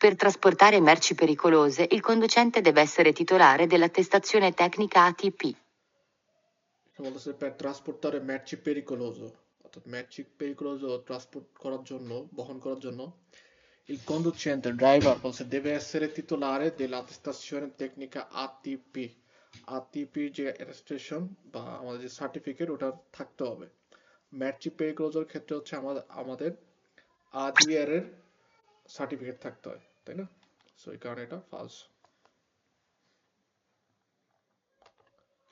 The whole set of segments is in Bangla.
Per trasportare merci pericolose, il conducente deve essere titolare dell'attestazione tecnica ATP. বলতেছে per trasportare merci pericoloso অর্থাৎ merci pericoloso ট্রান্সপোর্ট করার জন্য বহন করার জন্য il conducente driver বলছে deve essere titolare dell'attestazione tecnica ATP ATP যে রেজিস্ট্রেশন বা আমাদের যে সার্টিফিকেট ওটা থাকতে হবে merci pericolosoর ক্ষেত্রে হচ্ছে আমাদের ADR এর সার্টিফিকেট থাকতে হয় তাই না সো এই কারণে এটা ফালস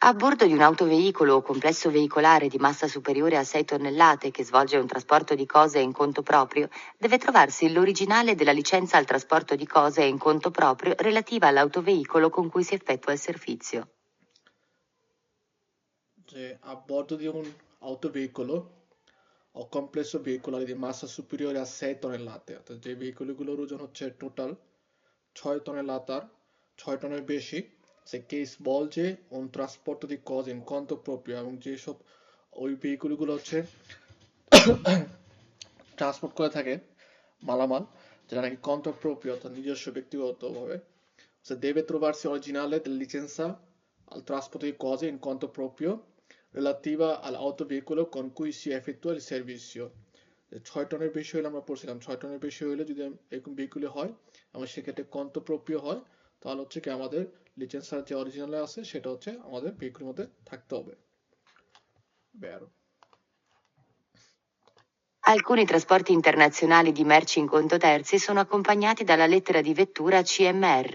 A bordo di un autoveicolo o complesso veicolare di massa superiore a 6 tonnellate che svolge un trasporto di cose in conto proprio, deve trovarsi l'originale della licenza al trasporto di cose in conto proprio relativa all'autoveicolo con cui si effettua il servizio. যে a bordo di un autoveicolo o complesso veicolare di massa superiore a 6 tonnellate অর্থাৎ যে ভেহিকলগুলোর ওজন হচ্ছে টোটাল 6 tonnellate 6 টনের বেশি se che svolge un trasporto di cose in conto proprio এবং যেসব ওই ভেহিকলগুলো হচ্ছে ট্রান্সপোর্ট করে থাকে মালামাল যেটা নাকি conto proprio অর্থাৎ নিজস্ব ব্যক্তিগতভাবে se deve trovarsi originale della licenza al trasporto di cose in conto proprio relativa all'autoveicolo con cui si effettua il servizio 6 টনের বেশি হলে আমরা পড়ছিলাম 6 টনের বেশি হলে যদি এরকম ভেহিকুল হয় এবং সেক্ষেত্রে কন্টো প্রপ্রিয় হয় তাহলে হচ্ছে কি আমাদের লিসেন্সের যে অরিজিনাল আছে সেটা হচ্ছে আমাদের ভেহিকুলের মধ্যে থাকতে হবে বের Alcuni trasporti internazionali di merci in conto terzi sono accompagnati dalla lettera di vettura CMR.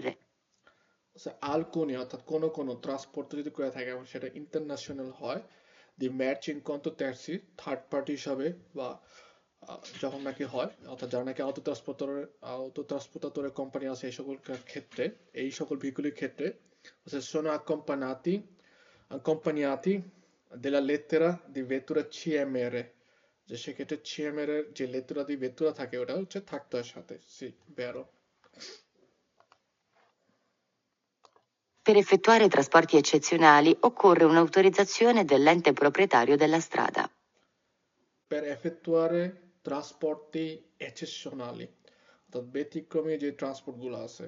alcuni অর্থাৎ কোনো কোনো ট্রান্সপোর্ট যদি করে থাকে এবং সেটা ইন্টারন্যাশনাল হয় দি ম্যাচ ইন কন্টো ট্যাক্সি থার্ড পার্টি হিসাবে বা যখন নাকি হয় অর্থাৎ যারা নাকি auto trasportatore কোম্পানি আছে এই সকল ক্ষেত্রে এই সকল ভেহিকুলের ক্ষেত্রে sono accompagnati della lettera di vettura CMR যে সেক্ষেত্রে CMR এর যে lettera di vettura থাকে ওটা হচ্ছে থাকতে হয় সাথে sì vero Per effettuare trasporti eccezionali occorre un'autorizzazione dell'ente proprietario della strada. per effettuare trasporti eccezionali অর্থাৎ ব্যতিক্রমী যে ট্রান্সপোর্ট গুলো আছে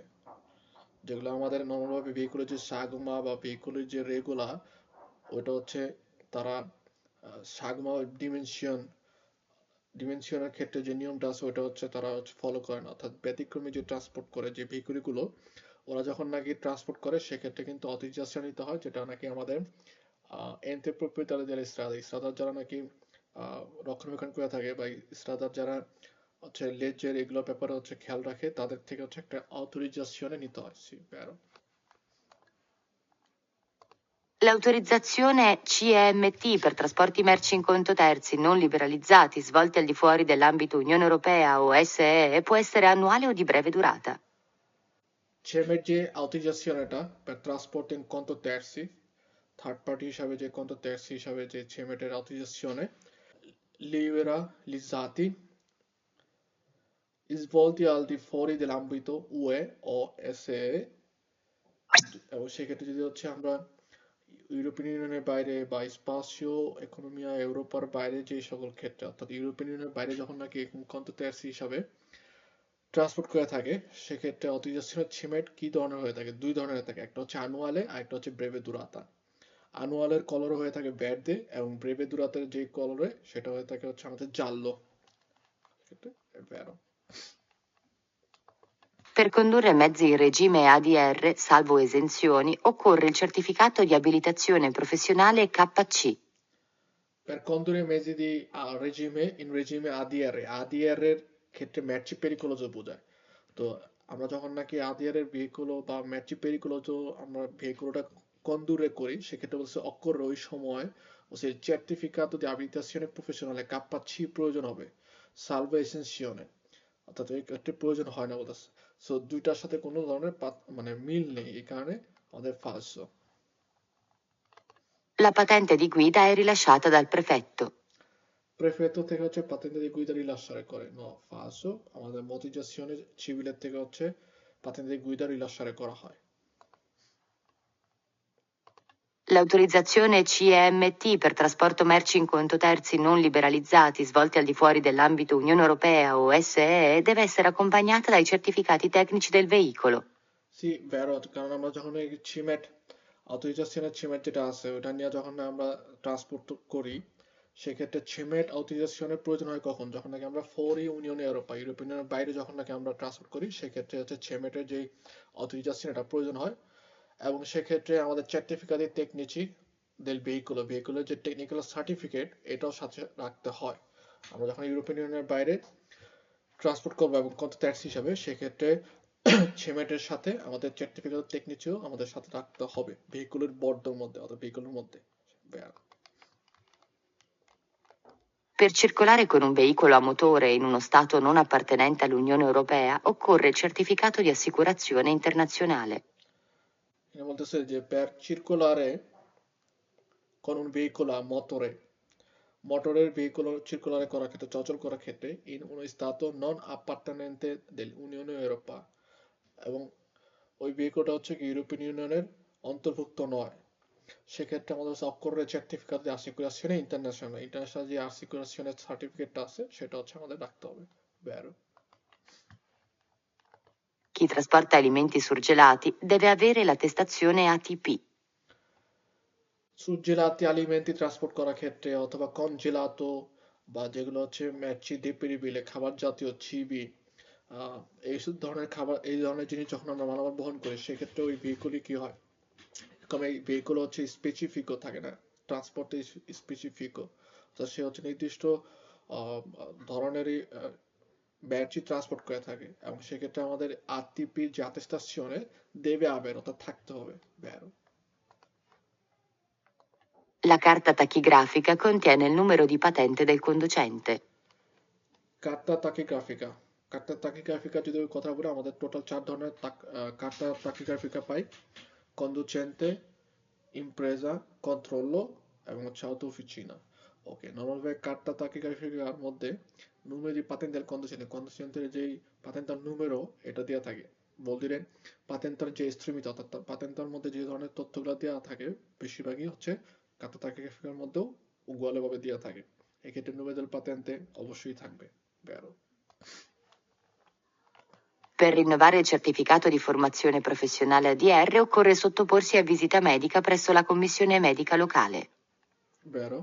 যেগুলো আমাদের নর্মালভাবে ভেহিকুলের যে সাগমা বা ভেহিকুলের যে রেগুলা ওটা হচ্ছে তারা সাগমা ডিমেনশনের ক্ষেত্রে যে নিয়মটা আছে ওটা হচ্ছে তারা ফলো করে না অর্থাৎ ব্যতিক্রমী যে ট্রান্সপোর্ট করে যে ভেহিকুলগুলো ওরা যখন নাকি ট্রান্সপোর্ট করে সেক্ষেত্রে কিন্তু অথরাইজেশন নিতে হয় যেটা নাকি আমাদের এন্তে প্রোপ্রিয়েটারি del strada স্ট্রাদার যারা নাকি রক্ষণাবেক্ষণ করে থাকে বা স্ট্রাদার যারা হচ্ছে লেজের এগুলো ব্যাপারে হচ্ছে খেয়াল রাখে তাদের থেকে হচ্ছে একটা অথরাইজেশনে নিতে হয় vero L'autorizzazione CEMT per trasporti merci in conto terzi non liberalizzati svolti al di fuori dell'ambito Unione Europea o SEE può essere annuale o di breve durata. CEMEর যে অথরাইজেশনটা per trasporto in conto terzi third party হিসাবে যে conto terzi হিসাবে যে CEMEর অথরাইজেশনে liberalizzati svolti al di fuori dell'ambito UE o SEE এবং সেক্ষেত্রে যদি হচ্ছে আমরা ইউরোপিয়ান ইউনিয়নের বাইরে বা স্পাসিও ইকোনমিয়া ইউরোপার বাইরে যে সকল ক্ষেত্রে অর্থাৎ ইউরোপিয়ান ইউনিয়নের বাইরে যখন নাকি কন্ট্রাক্ট হিসাবে ট্রান্সপোর্ট করে থাকে সেক্ষেত্রে অথরাইজেশনের ছিমেট কি ধরনের হয়ে থাকে দুই ধরনের হয়ে থাকে একটা হচ্ছে আনুয়ালে আর একটা হচ্ছে ব্রেভে দুরাতা আনুয়ালের কলর হয়ে থাকে ভের্দে এবং ব্রেভে দুরাতের যে কলরে সেটা হয়ে থাকে হচ্ছে আমাদের জাল্লো ভেরো Per condurre mezzi in regime ADR, salvo esenzioni, occorre il certificato di abilitazione professionale KC. Per condurre mezzi di regime in regime ADR এর ক্ষেত্রে ম্যাচি পেরিকোলোজো বোঝায় তো আমরা যখন নাকি ADR এর ভেহিকুলো বা ম্যাচি পেরিকোলোজো আমরা ভেহিকুলোটা কন্ডুরে করি সেক্ষেত্রে বলছে অক্কর ওই সময় বলছে certificato di abilitazione professionale KC প্রয়োজন হবে salvo esenzione অর্থাৎ এই ক্ষেত্রে প্রয়োজন হয় না বলতেছে সো দুইটার সাথে কোনো ধরনের মানে মিল নেই এই কারণে আমাদের ফালসো La patente di guida è rilasciata dal prefetto. prefetto থেকে হচ্ছে patente di guida rilasciare করে no falso আমাদের motivazione civile থেকে হচ্ছে patente di guida rilasciare করা হয় L'autorizzazione CEMT per trasporto merci in conto terzi non liberalizzati svolti al di fuori dell'ambito Unione Europea o SEE deve essere accompagnata dai certificati tecnici del veicolo. সি ভেরো কারণ আমরা যখন এই চিমেট অথরাইজেশনের চিমেট যেটা আছে ওটা নিয়ে যখন আমরা ট্রান্সপোর্ট করি সেক্ষেত্রে চিমেট অথরাইজেশনের প্রয়োজন হয় কখন যখন নাকি আমরা ফোর ইউনিয়ন ইউরোপ ইউরোপিয়ান ইউনিয়নের বাইরে যখন নাকি আমরা ট্রান্সপোর্ট করি সেক্ষেত্রে হচ্ছে চিমেটের যে অথরাইজেশন এটা প্রয়োজন হয় এবং সেক্ষেত্রে আমাদের সার্টিফিকাত টেকনিচি del vehicolo ভেহিকুলের যে টেকনিক্যাল সার্টিফিকেট এটাও সাথে রাখতে হয় আমরা যখন ইউরোপিয়ান ইউনিয়নের বাইরে ট্রান্সপোর্ট করবো এবং কত ট্যাক্স হিসাবে সেক্ষেত্রে সেমেটের সাথে আমাদের সার্টিফিকেট টেকনিচিও আমাদের সাথে রাখতে হবে ভেহিকুলের বর্ডের মধ্যে অথবা ভেহিকুলের মধ্যে। Per circolare con un veicolo a motore in uno Stato non appartenente all'Unione Europea occorre il certificato di assicurazione internazionale. বলতেছে যে per circolare con un veicolo a motore মোটরের ভেহিকুলো circolare করার ক্ষেত্রে চলাচল করার ক্ষেত্রে in uno stato non appartenente dell'Unione Europea এবং ওই ভেহিকলটা হচ্ছে কি ইউরোপিয়ান ইউনিয়নের অন্তর্ভুক্ত নয় সেক্ষেত্রে আমাদের occorre certificato di assicurazione internazionale international যে assicurazione সার্টিফিকেটটা আছে সেটা হচ্ছে আমাদের রাখতে হবে। Vero. Chi trasporta alimenti surgelati deve avere l'attestazione ATP. surgelati alimenti transport করার ক্ষেত্রে অথবা congelato বা যেগুলো হচ্ছে merci deperibile খাবার জাতীয় চিবি এই ধরনের খাবার এই ধরনের জিনিস যখন আমরা মালামাল বহন করি সেক্ষেত্রে ওই ভেহিকুলই কি হয় কারণ এই ভেহিকুল হচ্ছে স্পেসিফিকও থাকে না ট্রান্সপোর্ট স্পেসিফিকও তো সে হচ্ছে নির্দিষ্ট ধরনেরই ব্যাটারি ট্রান্সপোর্ট করে থাকে এবং সেক্ষেত্রে আমাদের আরটিপির যে attestazione deve avere অর্থাৎ থাকতে হবে vero. La carta tachigrafica contiene il numero di patente del conducente. কার্তা তাকিগ্রাফিকা কার্তা তাকিগ্রাফিকা যদি ওই কথা বলে আমাদের টোটাল 4 ধরনের কার্তা তাকিগ্রাফিকা পাই conducente impresa controllo এবং হচ্ছে auto officina ওকে নরমালভাবে কার্তা তাকিগ্রাফিকার মধ্যে numero di patente del conducente যেই পাতেন্তার numero এটা দেওয়া থাকে বলদিলেন পাতেন্তার যে এস্ট্রিমিতা অর্থাৎ পাতেন্তার মধ্যে যে ধরনের তথ্যগুলো দেওয়া থাকে বেশিরভাগই হচ্ছে কার্তা তাকিগ্রাফিকার মধ্যেও উগুয়ালেভাবে দেওয়া থাকে এক্ষেত্রে numero del patente অবশ্যই থাকবে vero. Per rinnovare il certificato di formazione professionale ADR occorre sottoporsi a visita medica presso la commissione medica locale. Vero.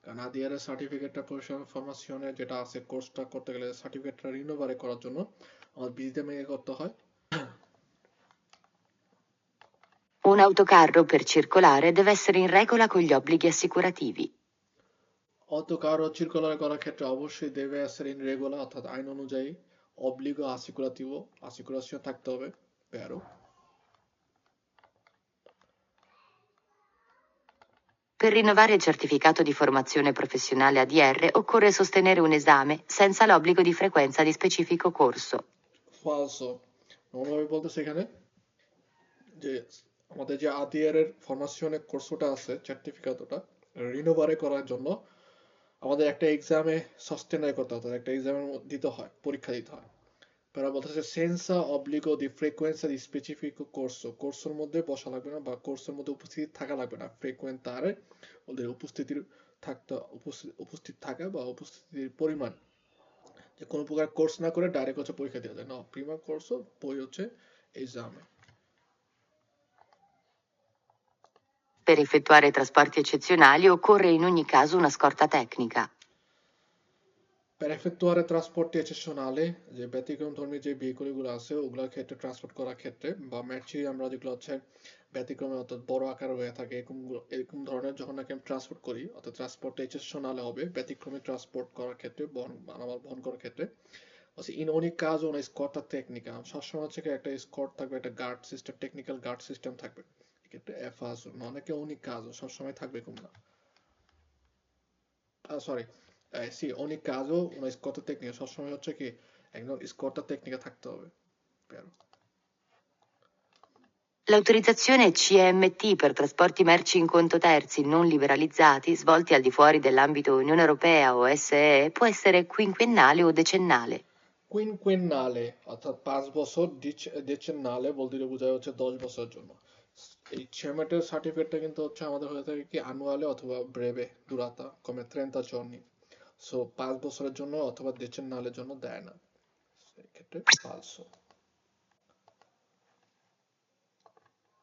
কারণ ADR এর সার্টিফিকেটটা প্রফেশনাল ফরমেশনে যেটা আছে কোর্সটা করতে গেলে সার্টিফিকেটটা রিনিউভার করার জন্য আমাদের ভিজিটে মেয়ে করতে হয়। Un autocarro per circolare deve essere in regola con gli obblighi assicurativi. অটোকারও circolare করার ক্ষেত্রে অবশ্যই deve essere in regola অর্থাৎ আইন অনুযায়ী obbligo assicurativo assicurazione থাকতে হবে vero. Per rinnovare il certificato di formazione professionale ADR occorre sostenere un esame senza l'obbligo di frequenza di specifico corso. Falso. Normally বলতেছে এখানে যে আমাদের যে ADR এর ফরমেশনের কোর্সটা আছে সার্টিফিকেটটা রিনিউভার করার জন্য আমাদের একটা এক্সামে সাস্টেইন করতে হতো একটা এক্সাম দিতে হয় পরীক্ষা দিতে হয় pero বলতেছে senza obbligo di frequenza di specifico corso কোর্সের মধ্যে বসা লাগবে না বা কোর্সের মধ্যে উপস্থিত থাকা লাগবে না frequentare ওদের উপস্থিতির থাকতে উপস্থিত থাকা বা উপস্থিতির পরিমাণ যে কোনো প্রকার কোর্স না করে ডাইরেক্ট হচ্ছে পরীক্ষা দেওয়া যায় না prima corso poi হচ্ছে esame. Per effettuare trasporti eccezionali occorre in ogni caso una scorta tecnica. Per effettuare trasporti eccezionali যে ব্যতিক্রমধর্মী যে ভেহিকলগুলো আছে ওগুলোর ক্ষেত্রে ট্রান্সপোর্ট করার ক্ষেত্রে বা ম্যাচি আমরা যেগুলো হচ্ছে ব্যতিক্রমে অর্থাৎ বড় আকার হয়ে থাকে এরকম ধরনের যখন নাকি আমি ট্রান্সপোর্ট করি অর্থাৎ ট্রান্সপোর্ট এক্সেপশনাল হবে ব্যতিক্রমে ট্রান্সপোর্ট করার ক্ষেত্রে বহন করার ক্ষেত্রে in ogni caso una scorta tecnica সবসময় হচ্ছে একটা স্কট থাকবে একটা guard system technical guard system থাকবে এক্ষেত্রে এফআসও অনেকে ogni caso সবসময় থাকবে এরকম না sorry sì ogni caso una scorta tecnica সবসময় হচ্ছে কি একদম scorta tecnica থাকতে হবে vero. L'autorizzazione CMT per trasporti merci in conto terzi non liberalizzati svolti al di fuori dell'ambito Unione Europea o SEE può essere quinquennale o decennale. quinquennale অর্থাৎ 5 বছর decennale বলতে বোঝায় হচ্ছে 10 বছরের জন্য এই CEMET-এর সার্টিফিকেটটা কিন্তু হচ্ছে আমাদের হয়ে থাকে কি অ্যানুয়ালে অথবা ব্রেভে durata come 30 giorni, সো 5 বছরের জন্য অথবা decennale জন্য দেয় না, সেক্ষেত্রে ফালসো।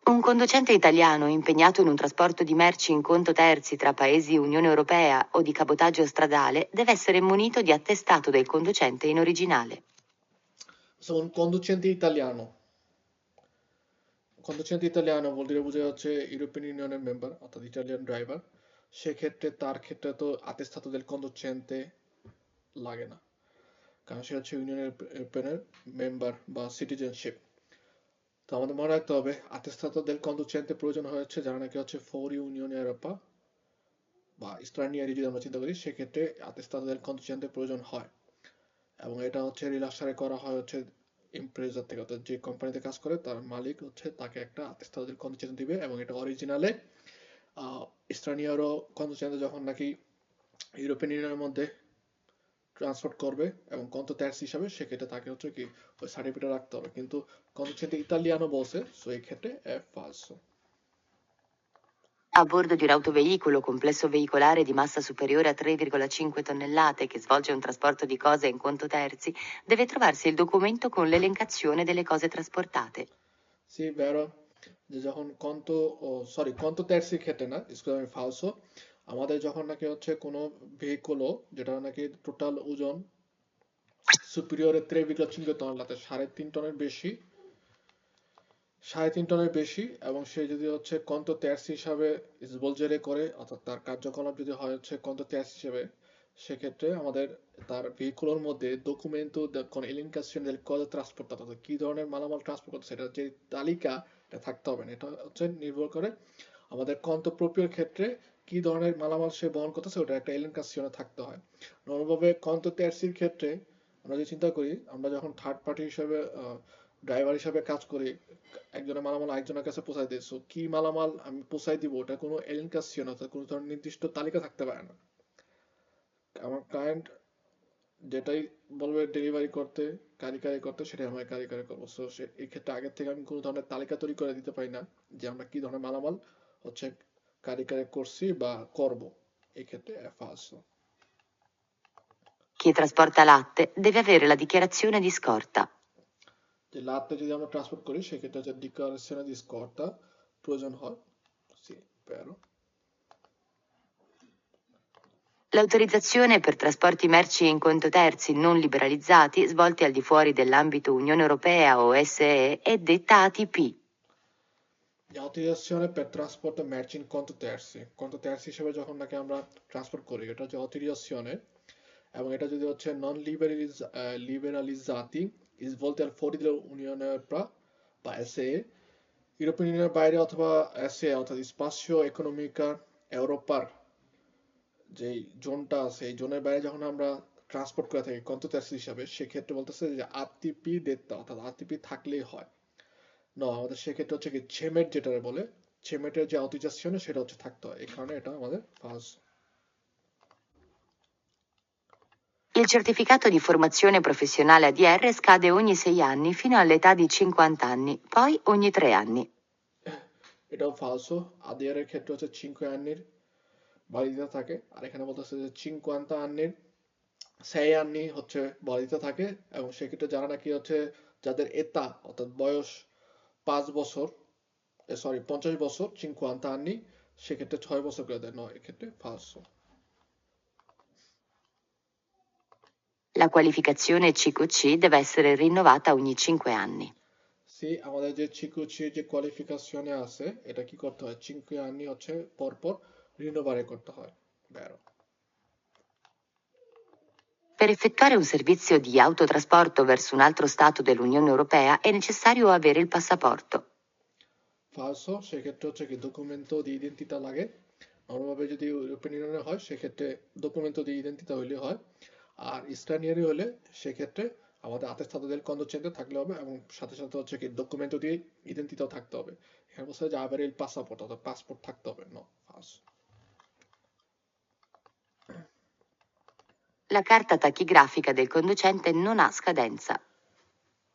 Un conducente italiano impegnato in un trasporto di merci in conto terzi tra paesi Unione Europea o di cabotaggio stradale deve essere munito di attestato del conducente in originale. So, un conducente italiano vuol dire বোঝা যাচ্ছে ইউরোপিয়ান ইউনিয়নের মেম্বার অর্থাৎ ইটালিয়ান ড্রাইভার, সেক্ষেত্রে তার ক্ষেত্রে তো attestato del conducente লাগে না, কারণ সে হচ্ছে ইউরোপিয়ানের মেম্বার বা সিটিজেনশিপ। তো আমাদের মনে রাখতে হবে attestato del conducente প্রয়োজন হচ্ছে যারা নাকি হচ্ছে fuori Unione Europea বা স্ট্রানিয়ারি যদি আমরা চিন্তা করি, সেক্ষেত্রে attestato del conducente প্রয়োজন হয়, এবং এটা হচ্ছে রিলাসারে করা হয় হচ্ছে ইমপ্রেজার থেকে, অর্থাৎ যে কোম্পানিতে কাজ করে তার মালিক হচ্ছে তাকে একটা attestato del conducente দিবে, এবং এটা অরিজিনালে স্ট্রানিয়ারও conducente যখন নাকি ইউরোপিয়ান ইউনিয়নের মধ্যে ট্রান্সপোর্ট করবে এবং কন্তো ট্যাক্স হিসাবে, সেক্ষেত্রে তাকে হচ্ছে কি ওই সার্টিফিকেট রাখতে হবে, কিন্তু conducente italiano বলছে, সো এই ক্ষেত্রে ফালসো। A bordo di un autoveicolo complesso veicolare di massa superiore a 3,5 tonnellate che svolge un trasporto di cose in conto terzi, deve trovarsi il documento con l'elencazione delle cose trasportate. সি ভেরো, যে যখন কন্তো ট্যাক্সির ক্ষেত্রে না, স্কুল ফালসো, আমাদের যখন নাকি হচ্ছে কোনো ভেহিকলও যেটা নাকি টোটাল ওজন সুপিরিয়রে 3,5 টন, 3.5 টনের বেশি, 3.5 টনের বেশি, এবং সে যদি হচ্ছে কন্তো ট্যাক্স হিসাবে সবলজেরে করে, অর্থাৎ তার কার্যকলাপ যদি হয় হচ্ছে কন্তো ট্যাক্স হিসেবে, সেক্ষেত্রে আমাদের তার ভেহিকুলের মধ্যে ডকুমেন্টো con elencazione del cosa trasportato, অর্থাৎ কি ধরনের মালামাল ট্রান্সপোর্ট করছে সেটা যে তালিকা এটা থাকতে হবে না, এটা হচ্ছে নির্ভর করে আমাদের কন্তো প্রপিওর ক্ষেত্রে কি ধরনের মালামাল সে বহন করতেছে, ওটা একটা এলেনকাসিওনে থাকতে হয়। নর্মালভাবে কন্তো ট্যাক্সির ক্ষেত্রে আমরা যদি চিন্তা করি, আমরা যখন থার্ড পার্টি হিসেবে ড্রাইভার হিসেবে কাজ করি, একজনের মালামাল আরেকজনের কাছে পৌঁছাই দিই, সো কি মালামাল আমি পৌঁছাই দিব ওটা কোনো এলেনকাসিওন অর্থাৎ কোনো ধরনের নির্দিষ্ট তালিকা থাকতে পারে না। আমার ক্লায়েন্ট যেটাই বলবে ডেলিভারি করতে, কারিগরি করতে, সেটাই আমরা কারিগরি করবো। সো এই ক্ষেত্রে আগের থেকে আমি কোনো ধরনের তালিকা তৈরি করে দিতে পারি না যে আমরা কি ধরনের মালামাল হচ্ছে কারিগরি করছি বা করব, এই ক্ষেত্রে ফালসো। Chi trasporta latte deve avere la dichiarazione di scorta. যে লাভটা যদি আমরা ট্রান্সপোর্ট করি, সেক্ষেত্রে হচ্ছে ডিক্লারেশনে দি স্কোরটা প্রয়োজন হয়। সি pero L'autorizzazione per trasporti merci in conto terzi non liberalizzati svolti al di fuori dell'ambito Unione Europea o SE è detta ATP. অথরাইজেশনে per trasporto merci in conto terzi হিসেবে যখন নাকি আমরা ট্রান্সপোর্ট করি, এটা হচ্ছে অথরাইজেশনে, এবং এটা যদি হচ্ছে নন লিবেরালিজাতি সvolti al fuori dell'Unione Europea বা SE, ইউরোপিয়ান ইউনিয়নের বাইরে অথবা SE অর্থাৎ স্পাসিও ইকোনমিকা ইউরোপার যেই জোনটা আছে, এই জোনের বাইরে যখন আমরা ট্রান্সপোর্ট করে থাকি কন্তো ট্যাক্সি হিসাবে, সেক্ষেত্রে বলতেছে যে আরটিপি দেতা, অর্থাৎ আরটিপি থাকলেই হয় না, আমাদের সেক্ষেত্রে হচ্ছে কি ছেমেট যেটা বলে, ছেমেটের যে অথরাইজেশন সেটা হচ্ছে থাকতে হয়, এই কারণে এটা আমাদের first. Il certificato di formazione professionale ADR scade ogni 6 anni fino all'età di 50 anni, poi ogni 3 anni. এটাও ফালসো, আদিয়ারের ক্ষেত্রে হচ্ছে 5 anni validità থাকে, আর এখানে বলতেছে যে 50 anni 6 anni হচ্ছে validità থাকে, এবং সেক্ষেত্রে যারা নাকি হচ্ছে যাদের এতা অর্থাৎ বয়স 5 বছর, 50 বছর 50 anni, সেক্ষেত্রে 6 বছর করে দেয়, নয় এক্ষেত্রে ফালসো। La qualificazione CQC deve essere rinnovata ogni 5 anni. সি আমাদের যে চিকুচির যে কোয়ালিফিকেশনে আছে, এটা কি করতে হয় 5 anni হচ্ছে পরপর রিনোভারে করতে হয়, বেরো। Per effettuare un servizio di autotrasporto verso un altro Stato dell'Unione Europea è necessario avere il passaporto. ফালসো, সেক্ষেত্রে হচ্ছে কি ডকুমেন্টো দি ইডেন্টিতা লাগে, নর্মালভাবে যদি ইউরোপিয়ান ইউনিয়নে হয় সেক্ষেত্রে ডকুমেন্টো দি ইডেন্টিতা হইলে হয়, আর স্টানিয়ারি হলে সেক্ষেত্রে আমাদের attestato del conducente থাকলে হবে, এবং সাথে সাথে হচ্ছে কি ডকুমেন্টো দি ইডেন্টিতাও থাকতে হবে, এখানে বলছে যে আবার il passaporto অর্থাৎ পাসপোর্ট থাকতে হবে, no ফালসো। La carta tachigrafica del conducente non ha scadenza.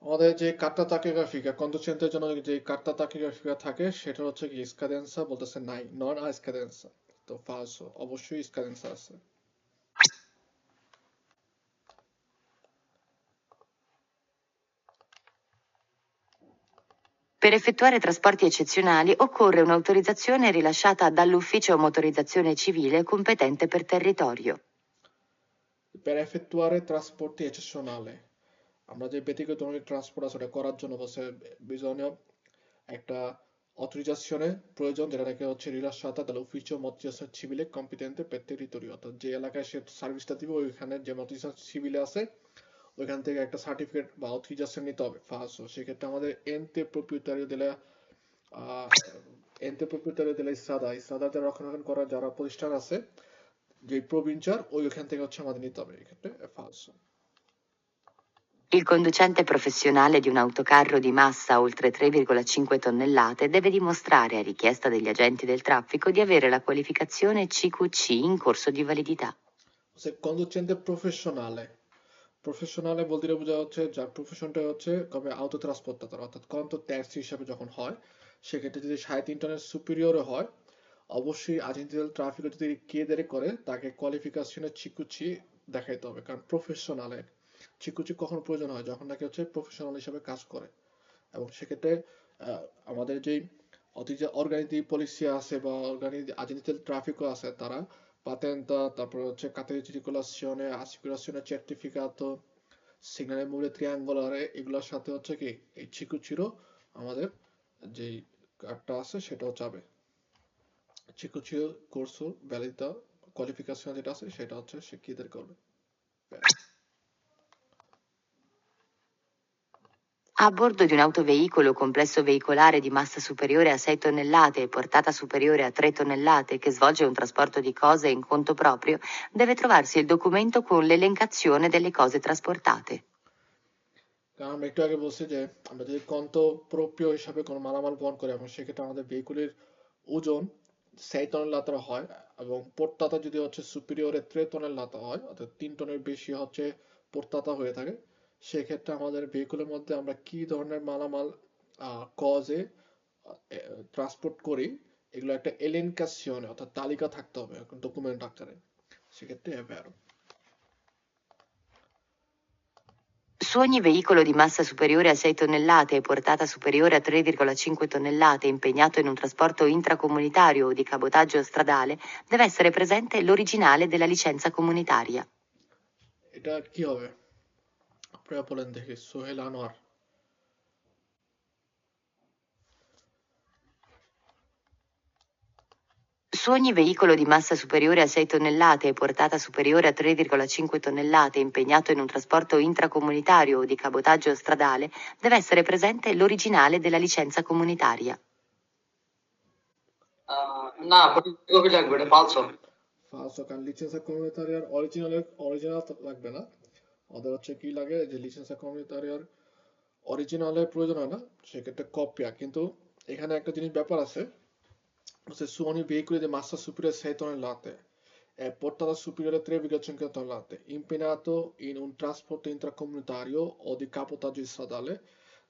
আমাদের যে কার্তা তাকিগ্রাফিকা কন্ডুসেন্টের জন্য যে কার্তা তাকিগ্রাফিকা থাকে সেটা হচ্ছে কি স্কাদেন্সা বলতেছে নাই, নন স্কাদেন্সা। তো ফালসো, অবশ্যই স্কাদেন্সা আছে। Per effettuare trasporti eccezionali occorre un'autorizzazione rilasciata dall'Ufficio Motorizzazione Civile competente per territorio. Per effettuare trasporti eccezionali, আমরা যে ব্যক্তিগত ধরনের ট্রান্সপোর্ট আছে ওটা করার জন্য বলছে বিজনীয় একটা অথরিজাzione প্রয়োজন, যেটা নাকি হচ্ছে রিলাসাতা দাল ufficio motorizzazione civile competente per territorio, অর্থাৎ যে এলাকায় সে সার্ভিসটা দিবে ওইখানে যে motorizzazione civile আছে ওইখান থেকে একটা সার্টিফিকেট বা অথরিজাশন নিতে হবে ফার্স্ট। সেক্ষেত্রে আমাদের এনতে প্রপিউটারিও দিলে এনতে প্রপিউটারিও দিলে ইসাদাতে রক্ষণাবেক্ষণ করার যারা প্রতিষ্ঠান আছে যে প্রভিনচার ওইখান থেকে হচ্ছে আমাদের নিতে হবে এক্ষেত্রে first. Il conducente professionale di un autocarro di massa oltre 3,5 tonnellate deve dimostrare, a richiesta degli agenti del traffico, di avere la qualificazione CQC in corso di validità. সে কন্ডুচেন্টে প্রফেশনালে বলতে বোঝা হচ্ছে যার প্রফেশনটা হচ্ছে কবে আউটো ট্রান্সপোর্টার, অর্থাৎ কন্ত ট্যাক্সি হিসাবে যখন হয় সেক্ষেত্রে যদি 3.5 টনের সুপিরিয়রে হয় অবশ্যই আর্জেন্টিনাল ট্রাফিকে যদি কেদারে করে তাকে কোয়ালিফিকেশনের চিকুচি দেখাইতে হবে, কারণ প্রফেশনালের চিকুচি কখন প্রয়োজন হয় যখন নাকি হচ্ছে প্রফেশনাল হিসাবে কাজ করে। এবং সেক্ষেত্রে আমাদের যেই অর্গানিক পলিসি আছে বা অর্গানিক আর্জেন্টিনাল ট্রাফিকও আছে তারা patenta, তারপর হচ্ছে catena di circolazione, assicurazione certificato, সিগন্যালে মূলে ট্রিয়াঙ্গুলারে এগুলোর সাথে হচ্ছে কি এই চিকুচিরো আমাদের যেই কার্ডটা আছে সেটাও যাবে। চিকুচিরো কোর্সো ভ্যালিডা কোয়ালিফিকেশন যেটা আছে সেটা হচ্ছে সে কিদের করবে। A bordo di un autoveicolo complesso veicolare di massa superiore a 6 tonnellate e portata superiore a 3 tonnellate che svolge un trasporto di cose in conto proprio, deve trovarsi il documento con l'elencazione delle cose trasportate. কারণ আমরা একটু আগে বলছি যে আমরা যদি কন্ত প্রপ্রিয় হিসাবে কোনো মালামাল বহন করি এবং সেক্ষেত্রে আমাদের ভেহিকুলের ওজন 6 টনের লাতার হয় এবং পোর্তাতা যদি হচ্ছে সুপিরিয়রে 3 টনের লাতা হয় অর্থাৎ 3 টনের বেশি হচ্ছে পোর্তাতা হয়ে থাকে, সেক্ষেত্রে আমাদের ভেহিকুলের মধ্যে আমরা কি ধরনের মালামাল কজে ট্রান্সপোর্ট করি এগুলো একটা এলেনকাসিয়নে অর্থাৎ তালিকা থাকতে হবে ডকুমেন্ট আকারে, সেক্ষেত্রে এভারো। Su ogni veicolo di massa superiore a 6 tonnellate e portata superiore a 3,5 tonnellate impegnato in un trasporto intracomunitario o di cabotaggio stradale deve essere presente l'originale della licenza comunitaria. এটা কি হবে আপনারা বলেন দেখি, Sohel Anwar. Su ogni veicolo di massa superiore a 6 tonnellate e portata superiore a 3,5 tonnellate impegnato in un trasporto intracomunitario o di cabotaggio stradale deve essere presente l'originale della licenza comunitaria. না, ফটোকপি লাগবে, এটা ফালসো। ফালসো, কারণ লিসেন্সা কমিউনিটারিয়ার অরিজিনাল লাগবে না, ওদের হচ্ছে কি লাগে যে লিসেন্সা কমিউনিটারিয়ার অরিজিনালের প্রয়োজন হয় না, সেক্ষেত্রে কপিয়া। কিন্তু এখানে একটা জিনিস ব্যাপার আছে, su ogni veicolo di massa superiore a 6 tonnellate è portata superiore a 3,5 tonnellate impegnato in un trasporto intracomunitario o di cabotaggio stradale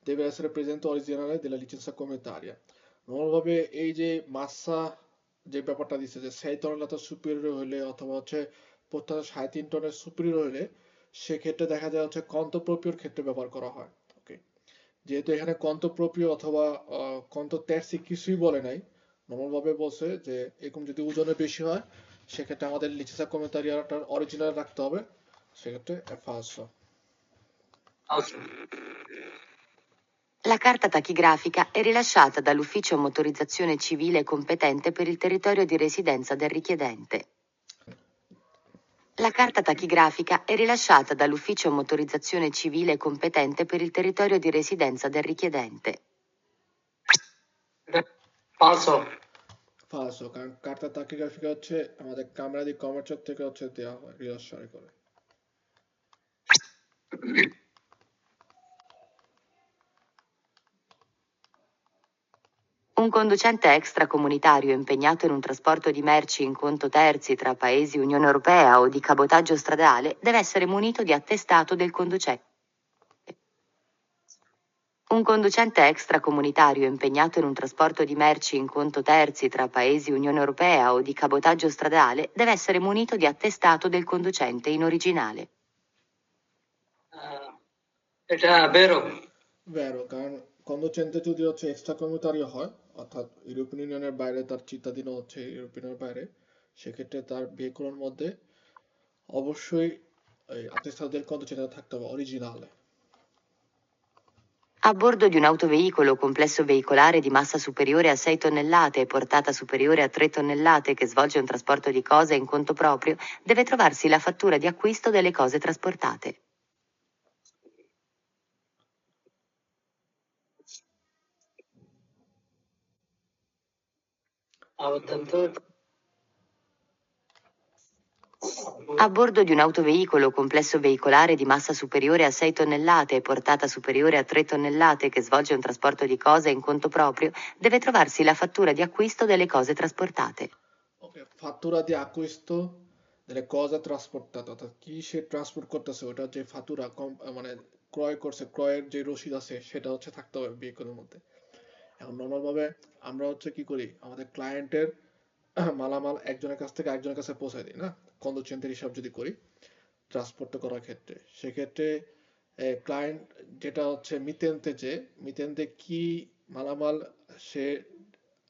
deve essere presente originale della licenza comunitaria। normalভাবে এই যে মাসা যে ব্যাপারটা দিচ্ছে যে 6 টনের সুপিরিয়র হলে অথবা হচ্ছে প্রত্যেক 3.5 টনের সুপিরিয়র হলে সেক্ষেত্রে দেখা যায় হচ্ছে কন্তপ্রপিয়র ক্ষেত্রে ব্যবহার করা হয়। ওকে, যেহেতু এখানে কন্তপ্রপিয় অথবা কন্তত্যাসি কিছুই বলে নাই, নর্মাল ভাবে বলছে যে এরকম যদি ওজনে বেশি হয় সেক্ষেত্রে আমাদের লিসেন্সা কমিউনিটারিয়াটার অরিজিনাল রাখতে হবে, সেক্ষেত্রে ফালসো। La carta tachigrafica è rilasciata dall'Ufficio Motorizzazione Civile competente per il territorio di residenza del richiedente. La carta tachigrafica è rilasciata dall'Ufficio Motorizzazione Civile competente per il territorio di residenza del richiedente. ফালসো। ফালসো, কারণ কার্তা তাকিগ্রাফিকা হচ্ছে আমাদের ক্যামেরা দিয়ে কমার্চার থেকে হচ্ছে দেওয়া হয় রিলাসারি করে। Un conducente extracomunitario impegnato in un trasporto di merci in conto terzi tra paesi Unione Europea o di cabotaggio stradale deve essere munito di attestato del conducente. Un conducente extracomunitario impegnato in un trasporto di merci in conto terzi tra paesi Unione Europea o di cabotaggio stradale deve essere munito di attestato del conducente in originale. এটা বেরো ভ্যারো, কারণ কন্ডোচেন্টে যদি হচ্ছে এক্সট্রা কমিউটারি হয়, অর্থাৎ ইউরোপিয়ান ইউনিয়নের বাইরে, তার চিন্তাধীন হচ্ছে ইউরোপিয়ানের বাইরে, সেক্ষেত্রে তার ভেহিকুলের মধ্যে অবশ্যই এই attestato del conducente থাকতে হবে অরিজিনালে। A bordo di un autoveicolo o complesso veicolare di massa superiore a 6 tonnellate e portata superiore a 3 tonnellate che svolge un trasporto di cose in conto proprio, deve trovarsi la fattura di acquisto delle cose trasportate. A bordo di un autoveicolo o complesso veicolare di massa superiore a 6 tonnellate e portata superiore a 3 tonnellate che svolge un trasporto di cose in conto proprio, deve trovarsi la fattura di acquisto delle cose trasportate. ওকে, ফাতুরা দিয়ে acquisto delle cose trasportate, অর্থাৎ কি সে ট্রান্সপোর্ট করতেছে ওটা যে ফাতুরা মানে ক্রয় করছে, ক্রয়ের যে রসিদ আছে সেটা হচ্ছে থাকতে হবে ভেহিকলের মধ্যে। এখন নর্মাল ভাবে আমরা হচ্ছে কি করি, আমাদের ক্লায়েন্টের মালামাল একজনের কাছ থেকে আরেকজনের কাছে পৌঁছে দিই না, কন্ডোচেন্টের হিসাব যদি করি ট্রান্সপোর্ট করার ক্ষেত্রে, সেক্ষেত্রে ক্লায়েন্ট যেটা হচ্ছে মিতেন্তে কি মালামাল সে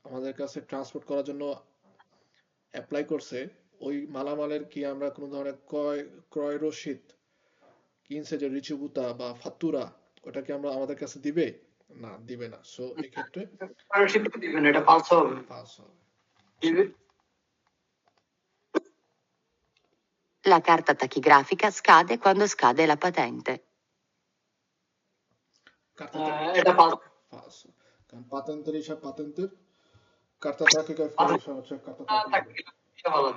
আমাদের কাছে ট্রান্সপোর্ট করার জন্য অ্যাপ্লাই করছে, ওই মালামালের কি আমরা কোনো ধরনের ক্রয় রসিদ কিনছে যে রিচিবুতা বা ফাতুরা, ওটা কি আমরা আমাদের কাছে দিবে? না, দিবে না। সো এই ক্ষেত্রে দিবেন, এটা ফালসো হবে। পাস হবে। La carta tachigrafica scade quando scade la patente. এটা ফালসো। পাস, কারণ পাতেন্টের হিসাব পাতেন্টের, কার্তা তাকিগ্রাফির হিসাব হচ্ছে কার্তা তাকিগ্রাফি। এটা ভালো।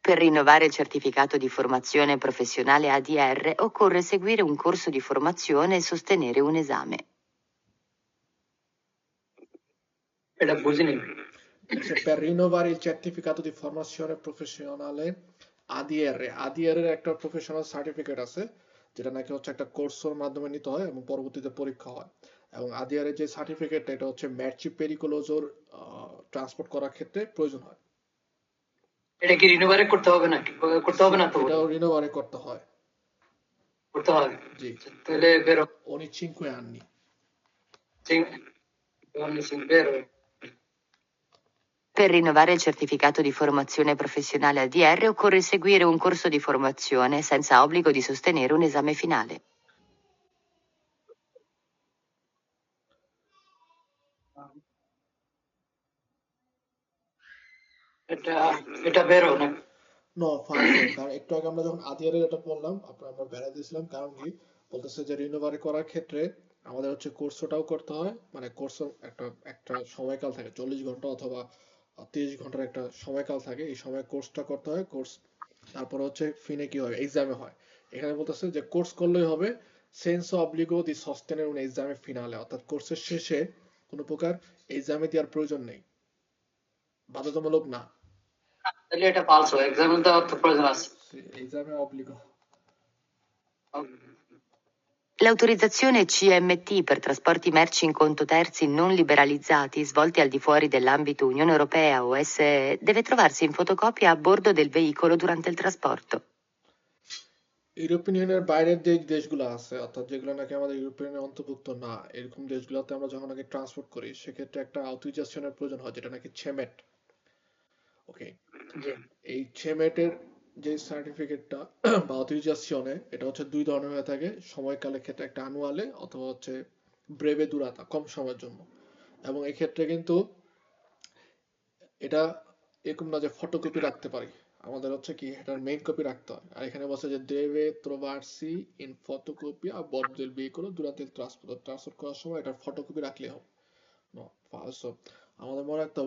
Per rinnovare il certificato di formazione professionale ADR occorre seguire un corso di formazione e sostenere un esame. এটা বুঝিনি। Per rinnovare il certificato di formazione professionale ADR, ADR এর একটা প্রফেশনাল সার্টিফিকেট আছে যেটা নাকি হচ্ছে একটা কোর্সের মাধ্যমে নিতে হয় এবং পরবর্তীতে পরীক্ষা হয়, এবং ADR এর যে সার্টিফিকেটটা এটা হচ্ছে ম্যাচি পেরিকোলোজোর ট্রান্সপোর্ট করার ক্ষেত্রে প্রয়োজন হয়। এটা কি রিনিউয়াল করতে হবে নাকি? করতে হবে না তো? এটাও রিনিউয়াল করতে হয়। করতে হবে। জি। তাহলে বেরো। ogni 5 anni। বেরো। Per rinnovare il certificato di formazione professionale ADR occorre seguire un corso di formazione senza obbligo di sostenere un esame finale. এটা বেরো না? নো, ফালসো, কারণ একটু আগে আমরা যখন আদিয়ারে এটা বললাম আমরা বেড়া দিয়েছিলাম, কারণ কি বলতেছে যে রিনিউয়াল করার ক্ষেত্রে আমাদের হচ্ছে কোর্সটাও করতে হয়, মানে কোর্স একটা একটা সময়কাল থাকে 40 ঘন্টা অথবা 30 ঘন্টার একটা সময়কাল থাকে, এই সময় কোর্সটা করতে হয়। কোর্স তারপর হচ্ছে ফিনে কি হয়, এক্সামে হয়। এখানে বলতেছে যে কোর্স করলেই হবে সেন্সো অবলিগো দি সস্টেনের un এক্সামে ফিনালে, অর্থাৎ কোর্সের শেষে কোনো প্রকার এক্সামে দেওয়ার প্রয়োজন নেই, বাধ্যতামূলক না। তাহলে এটা ফালসো, এক্সামে দেওয়ার তো প্রয়োজন আছে। এক্সামে অবলিগো। L'autorizzazione CMT per trasporti merci in conto terzi non liberalizzati svolti al di fuori dell'ambito Unione Europea o SE deve trovarsi in fotocopia a bordo del veicolo durante il trasporto. European ইউনিয়নের বাইরের যে দেশগুলো আছে, অর্থাৎ যেগুলো নাকি আমাদের ইউরোপিয়ানের অন্তর্ভুক্ত না, এরকম দেশগুলোতে আমরা যখন নাকি ট্রান্সপোর্ট করি সেক্ষেত্রে একটা অথরাইজেশনের প্রয়োজন হয় যেটা নাকি ছেমেট। ওকে, এই ছেমেটের যে সার্টিফিকেটটা বা অথরাইজেশনে, এটা হচ্ছে দুই ধরনের হয়ে থাকে সময়কালের ক্ষেত্রে, একটা আনুয়ালে অথবা হচ্ছে ব্রেভে দুরাতা, কম সময়ের জন্য। এবং এই ক্ষেত্রে কিন্তু এটা এরকম না যে ফটোকপি রাখতে পারি, আমাদের হচ্ছে কি এটার মেইন কপি রাখতে হয়। আর এখানে বলছে যে deve trovarsi in fotocopia a bordo del veicolo durante il trasporto, transport করার সময় এটার ফটোকপি রাখলে হবে। নো, ফালসো। আমাদের মনে রাখতে হবে